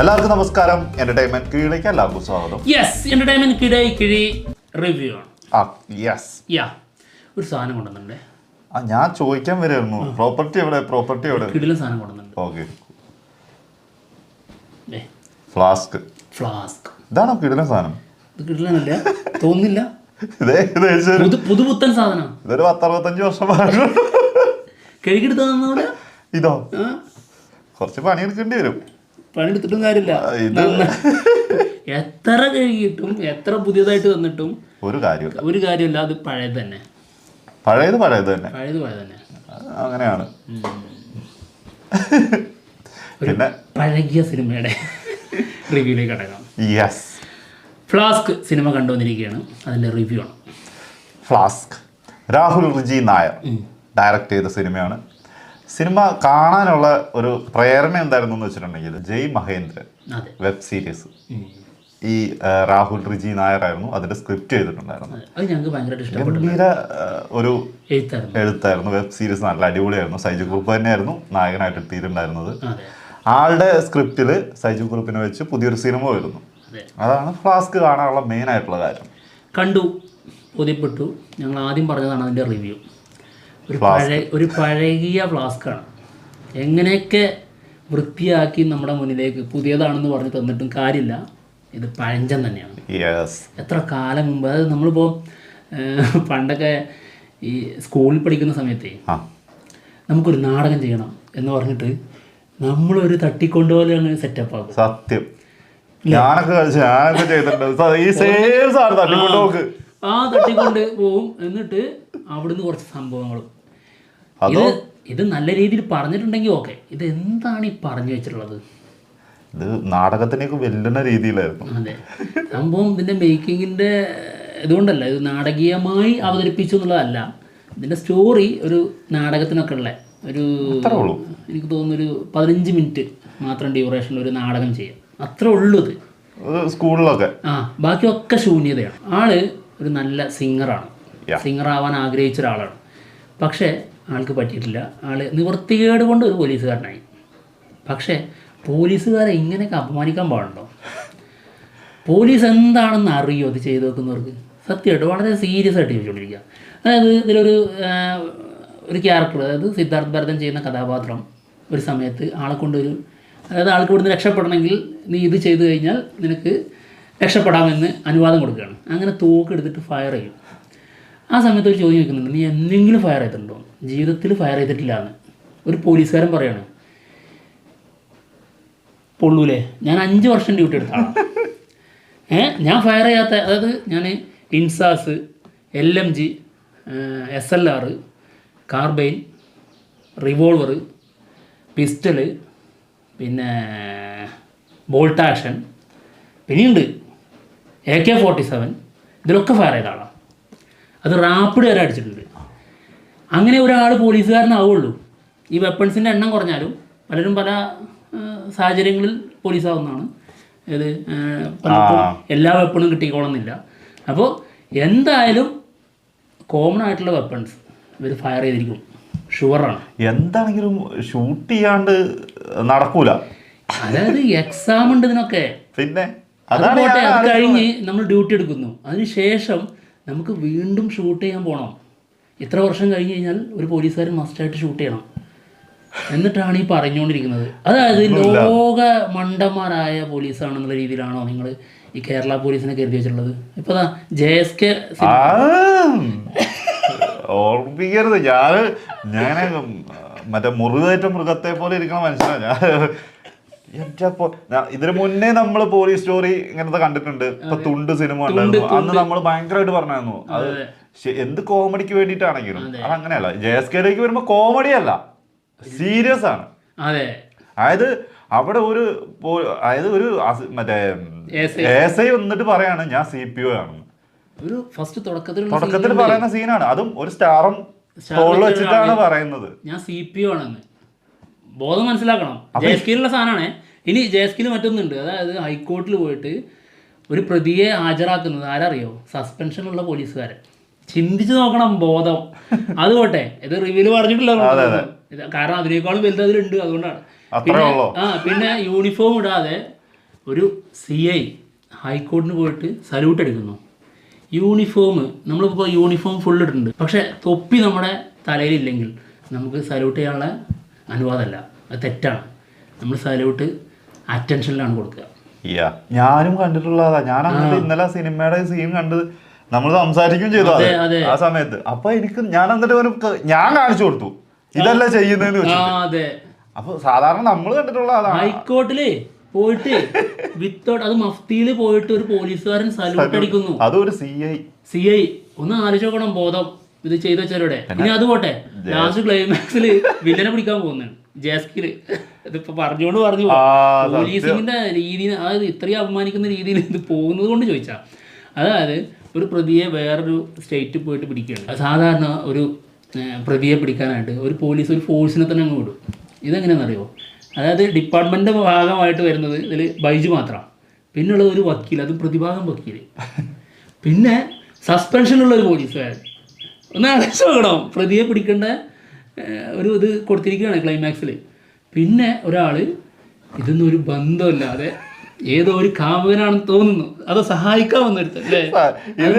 എല്ലാവർക്കും നമസ്കാരം. എന്റർടൈൻമെന്റ് കീഴിലേക്ക് എല്ലാവർക്കും സ്വാഗതം. എന്റർടൈൻമെന്റ് കിഴി റിവ്യൂ ആണ്. ഒരു സാധനം കൊണ്ടുവന്നുണ്ടേ. ഞാൻ ചോദിക്കാൻ വരുമായിരുന്നു, പ്രോപ്പർട്ടി എവിടെ? കിടിലൻ സാധനം കൊണ്ടുവന്നുണ്ട്. Okay, flask. ഇതാണോ കിടിലൻ സാധനം? ഇത് കിടിലനല്ല തോന്നുന്നില്ല. പുതുപുത്തൻ സാധനം. ഇതൊരു 10-65 വർഷം കഴുകിയെടുത്ത് തന്നൂടെ. ഇതോ കുറച്ച് പണിയെടുക്കേണ്ടി വരും. പണിയെടുത്തിട്ടും കാര്യമില്ല. എത്ര കഴുകിയിട്ടും എത്ര പുതിയതായിട്ട് വന്നിട്ടും ഒരു കാര്യമില്ല. അത് പഴയത് തന്നെ. അങ്ങനെയാണ്. പിന്നെ പഴകിയ സിനിമയുടെ റിവ്യൂയിലേക്ക് കടക്കാം. ഫ്ലാസ്ക് സിനിമ കണ്ടുവന്നിരിക്കുകയാണ്. അതിന്റെ റിവ്യൂ ആണ്. ഫ്ലാസ്ക് രാഹുൽ റിജി നായർ ഡയറക്റ്റ് ചെയ്ത സിനിമയാണ്. സിനിമ കാണാനുള്ള ഒരു പ്രേരണ എന്തായിരുന്നു എന്ന് വെച്ചിട്ടുണ്ടെങ്കിൽ, ജയ് മഹേന്ദ്രൻ വെബ് സീരീസ്, ഈ രാഹുൽ റിജി നായർ ആയിരുന്നു അതിന്റെ സ്ക്രിപ്റ്റ് ചെയ്തിട്ടുണ്ടായിരുന്നു. ഗംഭീര ഒരു എഴുത്തായിരുന്നു. വെബ് സീരീസ് നല്ല അടിപൊളിയായിരുന്നു. സൈജു ഗ്രൂപ്പ് തന്നെയായിരുന്നു നായകനായിട്ട് എത്തിയിട്ടുണ്ടായിരുന്നത്. ആളുടെ സ്ക്രിപ്റ്റിൽ സൈജു ഗ്രൂപ്പിനെ വെച്ച് പുതിയൊരു സിനിമ വരുന്നു. അതാണ് ഫ്ലാസ്ക് കാണാനുള്ള മെയിൻ ആയിട്ടുള്ള കാര്യം. കണ്ടു, ബോധ്യപ്പെട്ടു. ഞങ്ങൾ ആദ്യം പറഞ്ഞതാണ് അതിന്റെ റിവ്യൂ. ഒരു പഴകിയ ഫ്ലാസ്കാണ്. എങ്ങനെയൊക്കെ വൃത്തിയാക്കി നമ്മുടെ മുന്നിലേക്ക് പുതിയതാണെന്ന് പറഞ്ഞ് തന്നിട്ടും കാര്യമില്ല. ഇത് പഴഞ്ചൻ തന്നെയാണ്. എത്ര കാലം മുമ്പ്, അതായത് നമ്മളിപ്പോൾ പണ്ടൊക്കെ ഈ സ്കൂളിൽ പഠിക്കുന്ന സമയത്തേ നമുക്കൊരു നാടകം ചെയ്യണം എന്ന് പറഞ്ഞിട്ട് നമ്മളൊരു തട്ടിക്കൊണ്ടുപോലെയാണ് സെറ്റപ്പ് ആക്കും. സത്യം, തട്ടിക്കൊണ്ട് പോവും. എന്നിട്ട് അവിടുന്ന് കുറച്ച് സംഭവങ്ങളും ഇത് നല്ല രീതിയിൽ പറഞ്ഞിട്ടുണ്ടെങ്കിൽ ഓക്കെ. ഇത് എന്താണ് ഈ പറഞ്ഞു വെച്ചിട്ടുള്ളത്? ഇത് നാടകത്തിനേക്ക് വെല്ലുന്ന രീതിയിലായിരുന്നു. അതെ, സംഭവം ഇതിന്റെ മേക്കിങ്ങിന്റെ ഇതുകൊണ്ടല്ല, ഇത് നാടകീയമായി അവതരിപ്പിച്ചു എന്നുള്ളതല്ല. ഇതിന്റെ സ്റ്റോറി ഒരു നാടകത്തിനൊക്കെ ഉള്ള ഒരു, എനിക്ക് തോന്നുന്നു ഒരു 15 മിനിറ്റ് മാത്രം ഡ്യൂറേഷനിൽ ഒരു നാടകം ചെയ്യാം, അത്രേ ഉള്ളൂ. ഇത് സ്കൂളിലൊക്കെ ബാക്കിയൊക്കെ ശൂന്യതയാണ്. ആള് ഒരു നല്ല സിംഗറാണ്. സിംഗർ ആവാൻ ആഗ്രഹിച്ച ഒരാളാണ്. പക്ഷേ ആൾക്ക് പറ്റിയിട്ടില്ല. ആള് നിവൃത്തികേട് കൊണ്ട് ഒരു പോലീസുകാരനായി. പക്ഷേ പോലീസുകാരെ ഇങ്ങനെയൊക്കെ അപമാനിക്കാൻ പാടുണ്ടോ? പോലീസ് എന്താണെന്ന് അറിയോ ഇത് ചെയ്തു വെക്കുന്നവർക്ക്? സത്യമായിട്ട് വളരെ സീരിയസ് ആയിട്ട് ചോദിച്ചുകൊണ്ടിരിക്കുക. അതായത് ഇതിലൊരു ക്യാരക്ടർ, അതായത് സിദ്ധാർത്ഥ് ഭരതൻ ചെയ്യുന്ന കഥാപാത്രം ഒരു സമയത്ത് അതായത് ആൾക്ക് ഇവിടുന്ന് രക്ഷപ്പെടണമെങ്കിൽ നീ ഇത് ചെയ്തു കഴിഞ്ഞാൽ നിനക്ക് രക്ഷപ്പെടാമെന്ന് അനുവാദം കൊടുക്കുകയാണ്. അങ്ങനെ തോക്കെടുത്തിട്ട് ഫയർ ചെയ്യും. ആ സമയത്ത് ഒരു ചോദ്യം ചോദിക്കുന്നുണ്ട്, നീ എന്തെങ്കിലും ഫയർ ചെയ്തിട്ടുണ്ടോ? ജീവിതത്തിൽ ഫയർ ചെയ്തിട്ടില്ല എന്ന് ഒരു പോലീസുകാരൻ പറയാണ്. പൊള്ളൂലേ, ഞാൻ 5 വർഷം ഡ്യൂട്ടി എടുത്താണ്. ഞാൻ ഫയർ ചെയ്യാത്ത, അതായത് ഞാൻ INSAS, LMG, SLR, carbine, revolver, pistol, പിന്നെ ബോൾട്ട് ആക്ഷൻ, പിന്നെയുണ്ട് AK-47, ഇതിലൊക്കെ ഫയർ ചെയ്ത ആളാണ്. അത് റാപ്പിഡ് വരെ അടിച്ചിട്ടുണ്ട്. അങ്ങനെ ഒരാൾ പോലീസുകാരനാവുള്ളൂ. ഈ വെപ്പൺസിൻ്റെ എണ്ണം കുറഞ്ഞാലും പലരും പല സാഹചര്യങ്ങളിൽ പോലീസാവുന്നതാണ്. ഇത് പലർക്കും എല്ലാ വെപ്പണും കിട്ടിക്കോളുന്നില്ല. അപ്പോൾ എന്തായാലും കോമൺ ആയിട്ടുള്ള വെപ്പൺസ് ഇവർ ഫയർ ചെയ്തിരിക്കും, ഷുവറാണ്. എന്താണെങ്കിലും ഷൂട്ട് ചെയ്യാണ്ട് നടക്കൂല. അതായത് എക്സാം ഉണ്ട് ഇതിനൊക്കെ. പിന്നെ അത് കഴിഞ്ഞ് നമ്മൾ ഡ്യൂട്ടി എടുക്കുന്നു. അതിനുശേഷം നമുക്ക് വീണ്ടും ഷൂട്ട് ചെയ്യാൻ പോകണം. ഇത്ര വർഷം കഴിഞ്ഞ് കഴിഞ്ഞാൽ ഒരു പോലീസുകാരൻ മസ്റ്റായിട്ട് ഷൂട്ട് ചെയ്യണം. എന്നിട്ടാണ് ഈ പറഞ്ഞുകൊണ്ടിരിക്കുന്നത്. അതായത് ലോക മണ്ടന്മാരായ പോലീസാണെന്നുള്ള രീതിയിലാണോ നിങ്ങൾ ഈ കേരള പോലീസിനെ കരുതി വെച്ചിട്ടുള്ളത്? ഇപ്പൊ JSK ഓർമ്മിക്കരുത്. ഞാൻ മറ്റേ മുറിവേറ്റ മൃഗത്തെ പോലെ ഇരിക്കണ മനുഷ്യനാണ് ഞാൻ. ഇതിനു മുന്നേ നമ്മൾ പോലീസ് സ്റ്റോറി ഇങ്ങനത്തെ കണ്ടിട്ടുണ്ട്. ഇപ്പൊ തുണ്ട് സിനിമ ഉണ്ടായിരുന്നു. അന്ന് നമ്മൾ ഭയങ്കരമായിട്ട് പറഞ്ഞായിരുന്നു അത് എന്ത് കോമഡിക്ക് വേണ്ടിയിട്ടാണെങ്കിലും. അത് അങ്ങനെയല്ല. JSKയിലേക്ക് വരുമ്പോ കോമഡി അല്ല, സീരിയസ് ആണ്. അതായത് അവിടെ ഒരു മറ്റേ ASI വന്നിട്ട് പറയാണ് ഞാൻ CPO ആണെന്ന്. തുടക്കത്തിൽ പറയുന്ന സീനാണ്. അതും ഒരു സ്റ്റാറും വെച്ചിട്ടാണ് പറയുന്നത് ഞാൻ CPO ആണെന്ന്. ബോധം മനസ്സിലാക്കണം. JSKയിലുള്ള സാധനമാണ്. ഇനി JSKയിൽ മറ്റൊന്നുണ്ട്. അതായത് ഹൈക്കോർട്ടിൽ പോയിട്ട് ഒരു പ്രതിയെ ഹാജരാക്കുന്നത് ആരറിയോ? സസ്പെൻഷനുള്ള പോലീസുകാരൻ. ചിന്തിച്ചു നോക്കണം ബോധം. അത് പോട്ടെ, ഇത് റിവ്യൂല് പറഞ്ഞിട്ടില്ല. കാരണം അതിനേക്കാളും വലുത് അതിലുണ്ട്. അതുകൊണ്ടാണ്. പിന്നെ യൂണിഫോം ഇടാതെ ഒരു CI ഹൈക്കോടതിന് പോയിട്ട് സല്യൂട്ട് അടിക്കുന്നു. യൂണിഫോം നമ്മളിപ്പോൾ യൂണിഫോം ഫുൾ ഇട്ടിട്ടുണ്ട്, പക്ഷേ തൊപ്പി നമ്മുടെ തലയിലില്ലെങ്കിൽ നമുക്ക് സല്യൂട്ട് ചെയ്യാനുള്ള അനുവാദമല്ല. അത് തെറ്റാണ്. നമ്മൾ സല്യൂട്ട് അറ്റൻഷനിലാണ് കൊടുക്കുക. ഞാനും കണ്ടിട്ടുള്ളതാ. ഞാൻ അങ്ങനെ ഇന്നലെ സിനിമയുടെ സീൻ കണ്ട് നമ്മൾ സംസാരിക്കുകയും ചെയ്തു ആ സമയത്ത്. അപ്പൊ എനിക്ക് ഞാൻ എന്നിട്ട് ഞാൻ കാണിച്ചു കൊടുത്തു ഇതല്ല ചെയ്യുന്നതെന്ന് വെച്ചിട്ട്. അപ്പൊ സാധാരണ നമ്മൾ കണ്ടിട്ടുള്ള ഹൈക്കോർട്ടില് പോയിട്ട് വിത്തൗട്ട് അത് മഫ്തിയിൽ പോയിട്ട് ഒരു പോലീസുകാരൻ സല്യൂട്ട് അടിക്കുന്നു. അതൊരു CI ഒന്ന് ആലോചിച്ച് നോക്കണം ബോധം ഇത് ചെയ്ത് വെച്ചവരുടെ. ഇനി അത് പോട്ടെ, ലാസ്റ്റ് ക്ലൈമാക്സില് വില്ലനെ പിടിക്കാൻ പോകുന്നതാണ് ജാസ്കില്. ഇതിപ്പോ പറഞ്ഞു പോലീസിന്റെ രീതിയിൽ, അതായത് ഇത്രയും അപമാനിക്കുന്ന രീതിയിൽ ഇത് പോകുന്നത് കൊണ്ട് ചോദിച്ചാ, അതായത് ഒരു പ്രതിയെ വേറൊരു സ്റ്റേറ്റിൽ പോയിട്ട് പിടിക്കുകയാണ്. സാധാരണ ഒരു പ്രതിയെ പിടിക്കാനായിട്ട് ഒരു പോലീസ് ഒരു ഫോഴ്സിനെ തന്നെ അങ്ങ് വിടും. ഇതെങ്ങനെയാണെന്നറിയോ? അതായത് ഡിപ്പാർട്ട്മെൻറ്റിൻ്റെ ഭാഗമായിട്ട് വരുന്നത് ഇതിൽ ബൈജു മാത്രമാണ്. പിന്നെയുള്ള ഒരു വക്കീൽ, അത് പ്രതിഭാഗം വക്കീൽ, പിന്നെ സസ്പെൻഷനുള്ള ഒരു പോലീസുകാരൻ. ഒന്ന് ആലോചിച്ച് നോക്കണം, പ്രതിയെ പിടിക്കേണ്ട ഒരു ഇത് കൊടുത്തിരിക്കുകയാണ് ക്ലൈമാക്സിൽ. പിന്നെ ഒരാൾ ഇതൊന്നും ഒരു ബന്ധമില്ലാതെ ഏതോ ഒരു കാമുകനാണെന്ന് തോന്നുന്നു, അത് സഹായിക്കാൻ വന്നെടുത്തല്ലേ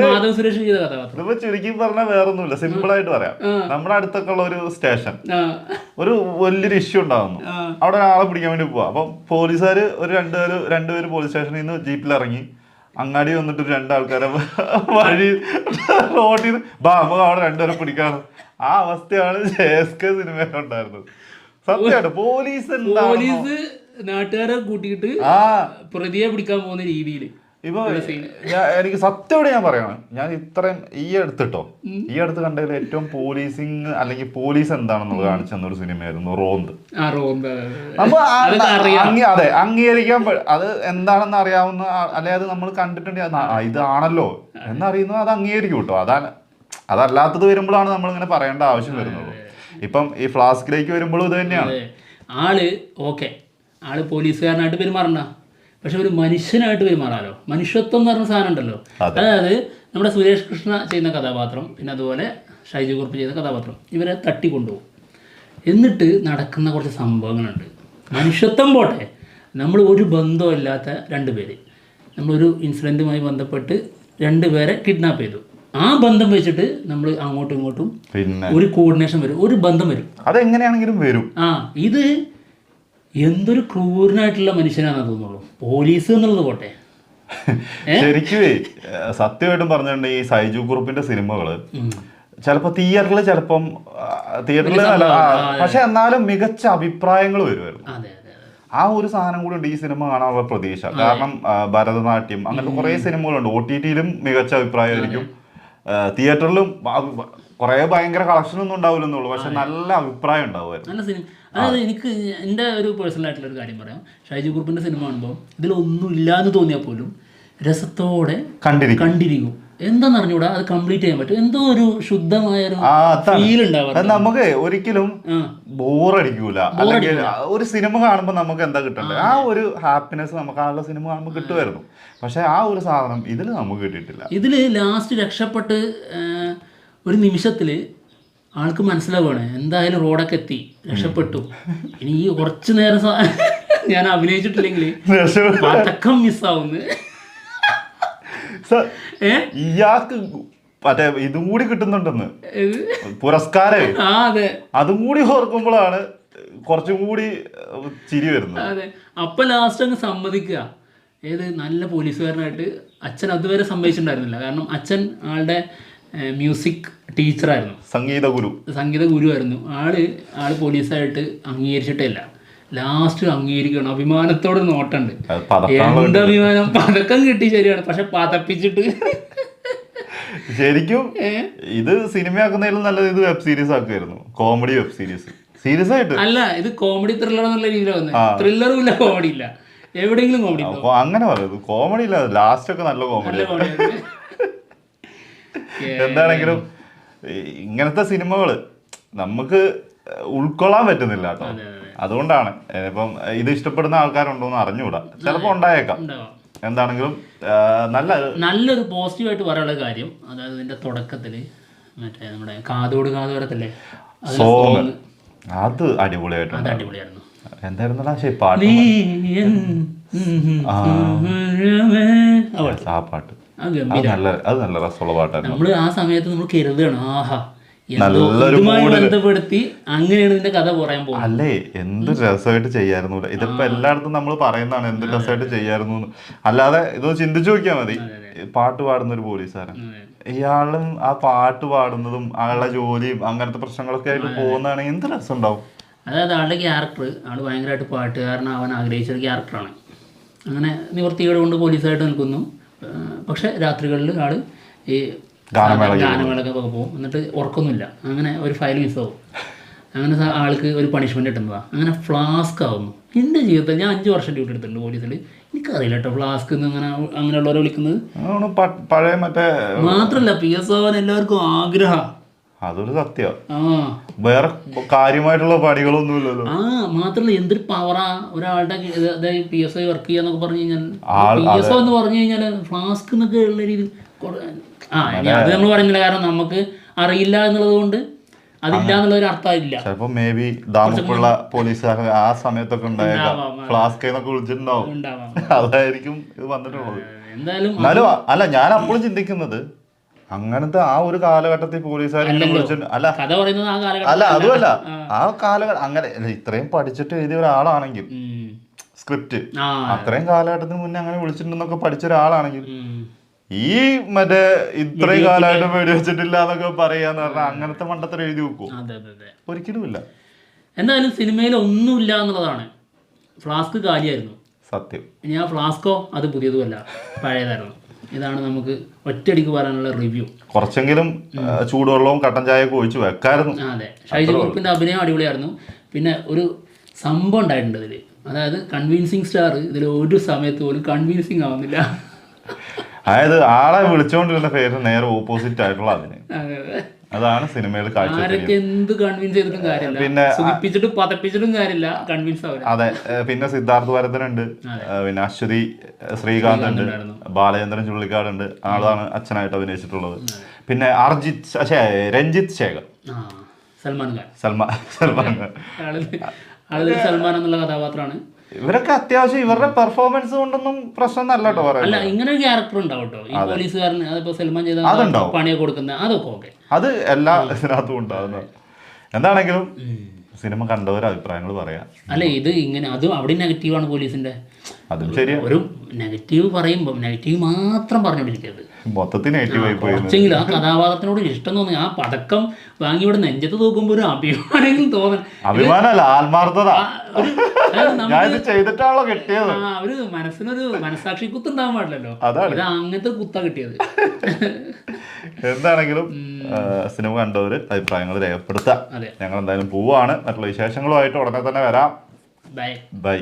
മാധവ് സുരേഷ് ചെയ്ത കഥാപാത്രം. ചുരുക്കി പറഞ്ഞാൽ വേറൊന്നുമില്ല, സിമ്പിൾ ആയിട്ട് പറയാം. നമ്മുടെ അടുത്തൊക്കെ ഉള്ള ഒരു സ്റ്റേഷൻ, ഒരു വലിയൊരു ഇഷ്യൂ ഉണ്ടാകുന്നു, അവിടെ ഒരാളെ പിടിക്കാൻ വേണ്ടി പോവാ. അപ്പൊ പോലീസുകാർ ഒരു രണ്ടുപേര് പോലീസ് സ്റ്റേഷനിൽ നിന്ന് ജീപ്പിൽ ഇറങ്ങി അങ്ങാടി വന്നിട്ട് രണ്ടാൾക്കാരെ വഴി റോഡിൽ നമുക്ക് അവിടെ രണ്ടുപേരെ പിടിക്കാണ്. ആ അവസ്ഥയാണ് JSK സിനിമയിലുണ്ടായിരുന്നത്. സത്യമായിട്ട് പോലീസ് നാട്ടുകാരെ കൂട്ടിയിട്ട് പ്രതിയെ പിടിക്കാൻ പോകുന്ന രീതിയിൽ ഇപ്പൊ എനിക്ക് സത്യമായിട്ട് ഞാൻ പറയണം, ഞാൻ ഇത്രയും ഈ അടുത്ത് കണ്ടതിൽ ഏറ്റവും പോലീസിങ് അല്ലെങ്കിൽ പോലീസ് എന്താണെന്നുള്ളത് കാണിച്ചു തന്നൊരു സിനിമയായിരുന്നു റോന്ത്. അതെ, അംഗീകരിക്കാൻ അത് എന്താണെന്ന് അറിയാവുന്ന, അല്ലെ അത് നമ്മൾ കണ്ടിട്ടുണ്ടെങ്കിൽ ഇതാണല്ലോ എന്നറിയുന്നത്, അത് അംഗീകരിക്കും കേട്ടോ. അതല്ലാത്തത് വരുമ്പോഴാണ് നമ്മളിങ്ങനെ പറയേണ്ട ആവശ്യം വരുന്നത്. ഇപ്പം ഈ ഫ്ലാസ്കിലേക്ക് വരുമ്പോഴും ഇത് തന്നെയാണ്. ആള് പോലീസുകാരനായിട്ട് പെരുമാറണ്ട, പക്ഷെ ഒരു മനുഷ്യനായിട്ട് പെരുമാറാലോ. മനുഷ്യത്വം എന്ന് പറഞ്ഞ സാധനം ഉണ്ടല്ലോ. അതായത് നമ്മുടെ സുരേഷ് കൃഷ്ണ ചെയ്യുന്ന കഥാപാത്രം, പിന്നെ അതുപോലെ ഷൈജു കുറുപ്പ് ചെയ്യുന്ന കഥാപാത്രം, ഇവരെ തട്ടിക്കൊണ്ടുപോകും. എന്നിട്ട് നടക്കുന്ന കുറച്ച് സംഭവങ്ങളുണ്ട്. മനുഷ്യത്വം പോട്ടെ, നമ്മൾ ഒരു ബന്ധമില്ലാത്ത രണ്ടുപേര്, നമ്മളൊരു ഇൻസിഡൻറ്റുമായി ബന്ധപ്പെട്ട് രണ്ടുപേരെ കിഡ്നാപ്പ് ചെയ്തു. ആ ബന്ധം വെച്ചിട്ട് നമ്മൾ അങ്ങോട്ടും ഇങ്ങോട്ടും പിന്നെ ഒരു കോർഡിനേഷൻ വരും, ഒരു ബന്ധം വരും, അതെങ്ങനെയാണെങ്കിലും വരും. ഇത് എന്തൊരു ക്രൂരനായിട്ടുള്ള മനുഷ്യനാണെന്ന് തോന്നുള്ളൂ പോലീസ് എന്നുള്ളത് പോട്ടെ. ശരിക്കും സത്യമായിട്ടും പറഞ്ഞിട്ടുണ്ടെങ്കിൽ ഈ ഷൈജു കുറുപ്പിന്റെ സിനിമകള് ചിലപ്പോ തിയേറ്ററിൽ പക്ഷെ എന്നാലും മികച്ച അഭിപ്രായങ്ങൾ വരുമായിരുന്നു. ആ ഒരു സാധനം കൂടി ഉണ്ട് ഈ സിനിമ കാണാനുള്ള പ്രതീക്ഷ. കാരണം ഭരതനാട്യം അങ്ങനത്തെ കുറെ സിനിമകളുണ്ട്. OTT-ലും മികച്ച അഭിപ്രായമായിരിക്കും, തിയേറ്ററിലും കുറെ ഭയങ്കര കളക്ഷൻ ഒന്നും ഉണ്ടാവില്ലെന്നുള്ളൂ, പക്ഷെ നല്ല അഭിപ്രായം ഉണ്ടാവുമായിരുന്നു. നല്ല സിനിമ. അതായത് എനിക്ക് എൻ്റെ ഒരു പേഴ്സണൽ ആയിട്ടുള്ള ഒരു കാര്യം പറയാം. ഷൈജു കുറുപ്പിന്റെ സിനിമ കാണുമ്പോൾ ഇതിലൊന്നും ഇല്ലാന്ന് തോന്നിയാൽ പോലും രസത്തോടെ കണ്ടിരിക്കും. എന്താന്ന് അറിഞ്ഞൂടാ, അത് കംപ്ലീറ്റ് ചെയ്യാൻ പറ്റും. എന്തോ ഒരു ശുദ്ധമായ ഒരു ഫീൽ ഉണ്ടാവും. നമുക്ക് ഒരിക്കലും ബോറടിക്കൂല. അല്ലെങ്കിൽ ഒരു സിനിമ കാണുമ്പോൾ നമുക്ക് എന്താ കിട്ടണ്ടേ, ആ ഒരു ഹാപ്പിനെസ് നമുക്ക് ആ സിനിമ കാണുമ്പോൾ കിട്ടുമായിരുന്നു. പക്ഷെ ആ ഒരു സാധനം ഇതിൽ നമുക്ക് കിട്ടിയിട്ടില്ല. ഇതില് ലാസ്റ്റ് രക്ഷപ്പെട്ട് ഒരു നിമിഷത്തില് ആൾക്ക് മനസ്സിലാവുകയാണ് എന്തായാലും റോഡൊക്കെ എത്തി, രക്ഷപ്പെട്ടു, ഇനി ഈ കുറച്ചു നേരം ഞാൻ അഭിനയിച്ചിട്ടില്ലെങ്കിൽ പതക്കം മിസ്സാവുന്നു. ഇയാൾക്ക് മറ്റേ ഇതും കൂടി കിട്ടുന്നുണ്ടെന്ന് പുരസ്കാരം, അതും കൂടി ഓർക്കുമ്പോഴാണ് കുറച്ചും കൂടി ചിരി വരുന്നത്. അതെ, അപ്പൊ ലാസ്റ്റ് അങ്ങ് സമ്മതിക്കുക. ഏത് നല്ല പോലീസുകാരനായിട്ട് അച്ഛൻ അതുവരെ സമ്മതിച്ചിട്ടുണ്ടായിരുന്നില്ല. കാരണം അച്ഛൻ ആളുടെ മ്യൂസിക് ടീച്ചറായിരുന്നു, സംഗീത ഗുരുവായിരുന്നു. ആള് പോലീസായിട്ട് അംഗീകരിച്ചിട്ടേ ഇല്ല. ലാസ്റ്റ് അംഗീകരിക്കണം, അഭിമാനത്തോടെ നോട്ടുണ്ട്. എന്തഭിമാനം, പതക്കം കിട്ടി ശരിയാണ്, പക്ഷെ പതപ്പിച്ചിട്ട്. ശരിക്കും ഇത് സിനിമയാക്കുന്നതിലും നല്ലത് ഇത് വെബ് സീരീസ് ആക്കുമായിരുന്നു, കോമഡി വെബ് സീരീസ് ആയിട്ട്. അല്ല, ഇത് കോമഡി ത്രില്ലർ എന്നുള്ള രീതിയിൽ വന്നത്. ത്രില്ലറും ഇല്ല, കോമഡി ഇല്ല, എവിടെയെങ്കിലും കോമഡി അങ്ങനെ പറയുന്നത്. കോമഡി ഇല്ല, ലാസ്റ്റ് ഒക്കെ നല്ല കോമഡി. എന്താണെങ്കിലും ഇങ്ങനത്തെ സിനിമകള് നമുക്ക് ഉൾക്കൊള്ളാൻ പറ്റുന്നില്ല കേട്ടോ. അതുകൊണ്ടാണ് ഇപ്പം ഇത് ഇഷ്ടപ്പെടുന്ന ആൾക്കാരുണ്ടോന്ന് അറിഞ്ഞുകൂടാ, ചിലപ്പോ ഉണ്ടായേക്കാം. എന്താണെങ്കിലും നല്ലൊരു പോസിറ്റീവായിട്ട് പറയാനുള്ള കാര്യം, അതായത് ഇതിന്റെ തുടക്കത്തില് മറ്റേ നമ്മുടെ കാതോട് കാതോരത്തല്ലേ അത് അടിപൊളിയായിട്ടുണ്ട്. അടിപൊളിയായിരുന്നു. എന്തായിരുന്നു ആ പാട്ട് അത് നല്ല രസമുള്ള പാട്ടായിരുന്നു. നമ്മള് ആ സമയത്ത് നമ്മൾ കരുതുകയാണ് ആഹാ നല്ലൊരു ബന്ധപ്പെടുത്തി അങ്ങനെയാണ് ഇതിന്റെ കഥ പറയാൻ പോകുന്നത്. അല്ലേ എന്ത് രസമായിട്ട് ചെയ്യായിരുന്നു. ഇതിപ്പോ എല്ലായിടത്തും നമ്മൾ പറയുന്നതാണ് എന്ത് രസമായിട്ട് ചെയ്യായിരുന്നു. അല്ലാതെ ഇത് ചിന്തിച്ചു നോക്കിയാൽ മതി. പാട്ട് പാടുന്ന ഒരു പോലീസുകാരൻ, ഇയാളും ആ പാട്ട് പാടുന്നതും ആളുടെ ജോലിയും അങ്ങനത്തെ പ്രശ്നങ്ങളൊക്കെ ആയിട്ട് പോകുന്നതാണെങ്കിൽ എന്ത് രസം ഉണ്ടാവും. അതായത് ആളുടെ ക്യാരക്ടർ, ആള് ഭയങ്കരമായിട്ട് പാട്ടുകാരനാവാൻ ആഗ്രഹിച്ച ഒരു ക്യാരക്ടറാണ്. അങ്ങനെ നിവർത്തികേട് കൊണ്ട് പോലീസായിട്ട് നിൽക്കുന്നു. പക്ഷെ രാത്രികളിൽ ആള് ഈ ഗാനമേളൊക്കെ പോകും. എന്നിട്ട് ഉറക്കൊന്നുമില്ല. അങ്ങനെ ഒരു ഫയൽ മിസ്സാവും. അങ്ങനെ ആൾക്ക് ഒരു പണിഷ്മെൻറ്റ് കിട്ടുന്നതാണ്. അങ്ങനെ ഫ്ലാസ്ക് ആവുന്നു. എൻ്റെ ജീവിതത്തിൽ ഞാൻ 5 വർഷം ഡ്യൂട്ടി എടുത്തിട്ടുണ്ട് പോലീസിൽ. എനിക്കറിയില്ല കേട്ടോ ഫ്ലാസ്ക് എന്ന് അങ്ങനെയുള്ളവരെ വിളിക്കുന്നത്. പഴയ മറ്റേ മാത്രമല്ല PSO ആവാൻ എല്ലാവർക്കും ആഗ്രഹം. അതൊരു സത്യം. വേറെ കാര്യമായിട്ടുള്ള പണികളൊന്നുമില്ലല്ലോ. മാത്രമല്ല എന്തൊരു പവറാ ഒരാളുടെ PSO വർക്ക് ചെയ്യാന്നൊക്കെ പറഞ്ഞു കഴിഞ്ഞാൽ. PSO എന്ന് പറഞ്ഞു കഴിഞ്ഞാൽ ഫ്ലാസ്ക് എന്നൊക്കെ ഉള്ള രീതി അത് നമ്മൾ പറയുന്നില്ല. കാരണം നമുക്ക് അറിയില്ല എന്നുള്ളത് കൊണ്ട് അതില്ല എന്നുള്ളൊരു അർത്ഥമില്ല. ചിലപ്പോ മേ ബി ദാമുക്കുള്ള പോലീസുകാർ ആ സമയത്തൊക്കെ ഉണ്ടായേക്കാം, ഫ്ലാസ്ക് എന്നൊക്കെ വിളിച്ചിട്ടുണ്ടാവും. അതായിരിക്കും ഇത് വന്നിട്ടുള്ളത്. എന്തായാലും അല്ല ഞാൻ അപ്പോഴും ചിന്തിക്കുന്നത് അങ്ങനത്തെ ആ ഒരു കാലഘട്ടത്തിൽ പോലീസുകാർ അല്ല അതുമല്ല ആ കാലഘട്ടം അങ്ങനെ ഇത്രയും പഠിച്ചിട്ട് എഴുതിയ ഒരാളാണെങ്കിൽ സ്ക്രിപ്റ്റ് അത്രയും കാലഘട്ടത്തിന് മുന്നേ അങ്ങനെ വിളിച്ചിട്ടുണ്ടെന്നൊക്കെ പഠിച്ച ഒരാളാണെങ്കിൽ ഈ മറ്റേ ഇത്രയും കാലമായിട്ട് പേടി വെച്ചിട്ടില്ല എന്നൊക്കെ പറയാന്ന് പറഞ്ഞാൽ അങ്ങനത്തെ മണ്ടത്തരം എഴുതി വെക്കും. ഒരിക്കലും ഇല്ല. എന്തായാലും സിനിമയിൽ ഒന്നുമില്ല എന്നുള്ളതാണ്. ഫ്ലാസ്ക് കാലിയായിരുന്നു സത്യം. ഇനി ആ ഫ്ലാസ്കോ അത് പുതിയതുമല്ല, പഴയതായിരുന്നു. ഇതാണ് നമുക്ക് ഒറ്റയടിക്ക് പറയാനുള്ള റിവ്യൂ. കുറച്ചെങ്കിലും ചൂടുവെള്ളവും കട്ടൻ ചായയൊക്കെ ഒഴിച്ച് വെക്കായിരുന്നു. അതെ, ഷൈജു കുറുപ്പിന്റെ അഭിനയം അടിപൊളിയായിരുന്നു. പിന്നെ ഒരു സംഭവം ഉണ്ടായിട്ടുണ്ട് ഇതിൽ. അതായത് കൺവിൻസിങ് സ്റ്റാർ ഇതിൽ ഒരു സമയത്ത് പോലും കൺവിൻസിങ് ആവുന്നില്ല. അതായത് ആളെ വിളിച്ചുകൊണ്ടിരുന്ന പേര് നേരെ ഓപ്പോസിറ്റ് ആയിട്ടുള്ള അതിന്. അതാണ് സിനിമയിൽ കാഴ്ച. എന്ത് കൺവിൻസ് ചെയ്തിട്ടും കാര്യമില്ല, പിന്നെ സുഖിപ്പിച്ചിട്ടും പതപ്പിച്ചിട്ടും കാര്യമില്ല, കൺവിൻസ് ആവില്ല. അതെ, പിന്നെ സിദ്ധാർത്ഥ് ഭരതനുണ്ട്, പിന്നെ അശ്വതി ശ്രീകാന്ത് ഉണ്ട്, ബാലചന്ദ്രൻ ചുള്ളിക്കാടുണ്ട്, ആളാണ് അച്ഛനായിട്ട് അഭിനയിച്ചിട്ടുള്ളത്. പിന്നെ രഞ്ജിത്ത് ശേഖർ, സൽമാൻ ഖാൻ സൽമാൻ എന്നുള്ള കഥാപാത്രമാണ്. ഇവരൊക്കെ അത്യാവശ്യം ഇവരുടെ പെർഫോമൻസ് കൊണ്ടൊന്നും പ്രശ്നം അല്ല കേട്ടോ. അല്ല, ഇങ്ങനെ ഒരു ക്യാരക്ടർ ഉണ്ടാവും കേട്ടോ ഈ പോലീസുകാരന്. അതിപ്പോ സൽമാൻ ചെയ്ത പണിയൊക്കെ കൊടുക്കുന്ന അതൊക്കെ ഓക്കെ, അത് എല്ലാ ഇതിനകത്തും ഉണ്ടാകുന്ന. എന്താണെങ്കിലും സിനിമ കണ്ടവർ അഭിപ്രായങ്ങൾ പറയാം. അല്ല, ഇത് ഇങ്ങനെ അതും അവിടെ നെഗറ്റീവാണ് പോലീസിന്റെ. അതും ശരിയാ. ഒരു നെഗറ്റീവ് പറയുമ്പോൾ നെഗറ്റീവ് മാത്രം പറഞ്ഞുകൊണ്ടിരിക്കരുത്. മൊത്തത്തിൽ നെഗറ്റീവായി പോയി. കുറച്ചെങ്കിലും ആ കഥാപാത്രത്തിനോട് ഇഷ്ടം തോന്നി. ആ പതക്കം വാങ്ങി ഇവിടെ നെഞ്ചത്ത് തൂക്കുമ്പോൾ ഒരു അഭിമാനം തോന്നണം. അഭിമാനമല്ല, ആത്മാർത്ഥത. ചെയ്തിട്ടാണല്ലോ കിട്ടിയത്. ഒരു മനസ്സിനൊരു മനസാക്ഷി കുത്തുണ്ടാവാൻ പാടില്ലല്ലോ. ഇത് അങ്ങനത്തെ കുത്താ കിട്ടിയത്. എന്താണെങ്കിലും സിനിമ കണ്ടവര് അഭിപ്രായങ്ങൾ രേഖപ്പെടുത്താം. ഞങ്ങൾ എന്തായാലും പോവാണ്. മറ്റുള്ള വിശേഷങ്ങളുമായിട്ട് ഉടനെ തന്നെ വരാം. ബൈ.